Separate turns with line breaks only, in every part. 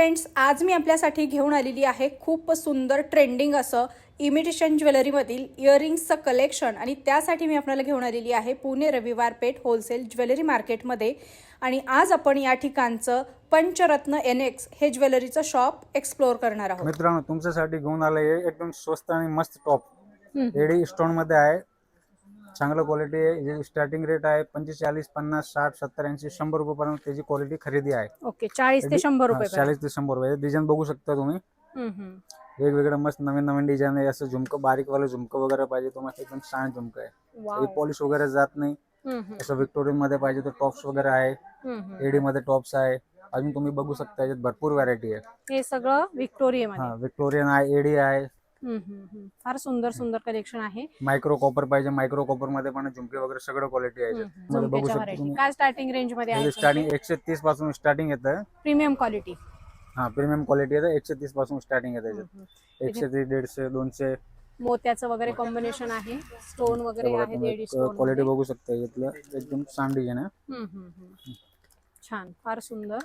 Friends, आज मी आपल्यासाठी घेऊन आलेली आहे खूप सुंदर ट्रेंडिंग असं इमिटेशन ज्वेलरीमधील इयरिंग्सचं कलेक्शन। आणि त्यासाठी मी आपल्याला घेऊन आलेली आहे पुणे रविवार पेठ होलसेल ज्वेलरी मार्केटमध्ये। आणि आज आपण या ठिकाणचं पंचरत्न NX हे ज्वेलरीचं शॉप एक्सप्लोर करणार आहोत।
मित्रांनो, तुमच्यासाठी घेऊन आले एकदम स्वस्त आणि मस्त टॉप एडी स्टोन मध्ये आहे। चांगलं क्वालिटी आहे। जे स्टार्टिंग रेट आहे 45, 50, 60, 70, 80, 100 रुपयापर्यंत त्याची क्वालिटी खरेदी आहे।
ओके, 40 ते 100 रुपये।
40 ते 100 रुपये डिझाइन बघू शकता तुम्ही। वेगवेगळं मस्त नवीन नवीन डिझाइन आहे। असं झुमकं बारीक वाला झुमकं वगैरे पाहिजे तुम्हाला एकदम छान झुमकं आहे। पॉलिश वगैरे जात नाही। असं विक्टोरियन मध्ये पाहिजे तर टॉप्स वगैरे आहे। एडी मध्ये टॉप्स आहे। अजून तुम्ही बघू शकता याच्यात भरपूर व्हरायटी आहे।
हे सगळं विक्टोरिया मध्ये।
हां, विक्टोरियन आहे, एडी आहे।
फार सुंदर सुंदर कलेक्शन आहे।
मायक्रो कॉपर पाहिजे, मायक्रो कॉपर मध्ये पण झुमके वगैरे सगळं क्वालिटी आहे। मध्ये बघू शकता तुम्ही।
काय स्टार्टिंग रेंज मध्ये आहे?
स्टार्टिंग 130 पासून स्टार्टिंग येतं।
Premium quality.
हां, प्रीमियम क्वालिटी आहे। 130 पासून स्टार्टिंग आहे त्याच्यात। 130, 150, 200
मोत्याचं वगैरे कॉम्बिनेशन आहे। स्टोन वगैरे आहे, एडी स्टोन
क्वालिटी बघू शकता। इथलं एकदम छान डिझाइन आहे।
छान, फार सुंदर।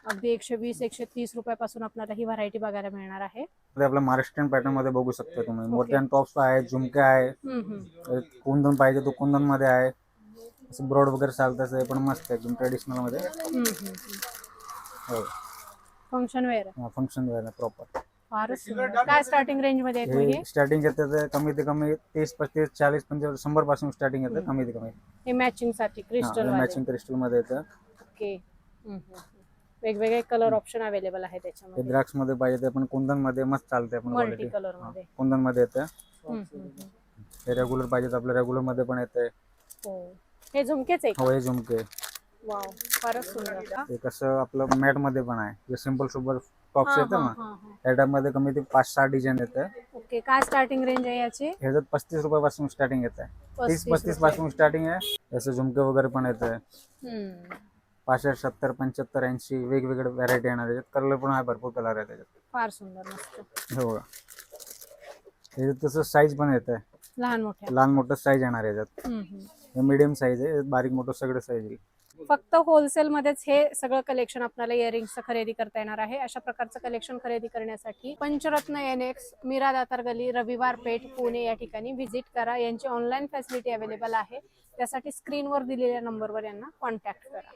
अगदी 120, 130 रुपयापासून आपल्याला ही व्हरायटी बघायला मिळणार आहे।
आपल्या महाराष्ट्रीयन पॅटर्न मध्ये बघू शकता तुम्ही। मोठ्यान टॉप्स आहे, झुमके आहे। कुंदन पाहिजे तो कुंदन मध्ये आहे। असं ब्रॉड वगैरे चालतं आहे, पण मस्त एकदम ट्रेडिशनल मध्ये। हो,
फंक्शन वेअर।
हां, फंक्शन वेअर प्रॉपर।
फार सुंदर। काय स्टार्टिंग रेंज मध्ये आहे हे?
स्टार्टिंग येतं कमी ते कमी 30, 35, 40, 45, 100 पासून स्टार्टिंग येतं कमी ते कमी।
हे मॅचिंग साठी क्रिस्टल मध्ये।
मॅचिंग क्रिस्टल मध्ये येतं।
ओके। वेगवेगळे कलर ऑप्शन अवेलेबल आहे त्याच्यामध्ये।
हे द्राक्ष मध्ये पाहिजे ते पण कुंदन मध्ये मस्त चालते पण
मल्टी
क्वालिटी।
कलर मध्ये
कुंदन मध्ये येतं। हे रेग्युलर पाहिजे तर आपल्या रेग्युलर मध्ये पण येते।
हो, हे झुमकेच आहे का?
हो, हे झुमके।
वाव, फारच सुंदर।
हे कसं आपलं मॅट मध्ये पण आहे। जे सिंपल सुपर टॉप्स येतं ना,
हां।
त्या टाइप मध्ये कमी ते 5-6 डिझाइन येतं।
ओके, काय स्टार्टिंग रेंज आहे याची?
ह्याच्यात 35 रुपयापासून स्टार्टिंग येतं। 30-35 पासून स्टार्टिंग आहे। जसं झुमके वगैरे पण येतं। 65, 70, 75, 80 वेगवेगळे व्हरायटी येणार आहे। कलर पण आहे, भरपूर कलर आहे त्याच्यात।
फार सुंदर, मस्त।
हो, हे तसं साईज पण येतं। लहान मोठं साईज येणार आहे याच्यात। हे मीडियम साईज आहे, बारीक मोठं सगळं साईज आहे।
फक्त होलसेल मध्येच हे सगळं कलेक्शन आपल्याला इयरिंग्सचं खरेदी करता येणार आहे। अशा प्रकारचं कलेक्शन खरेदी करण्यासाठी पंचरत्न NX, मीरा दातार गली, रविवार पेठ, पुणे या ठिकाणी व्हिजिट करा। यांची ऑनलाईन फॅसिलिटी अवेलेबल आहे। त्यासाठी स्क्रीनवर दिलेल्या नंबरवर यांना कॉन्टॅक्ट करा।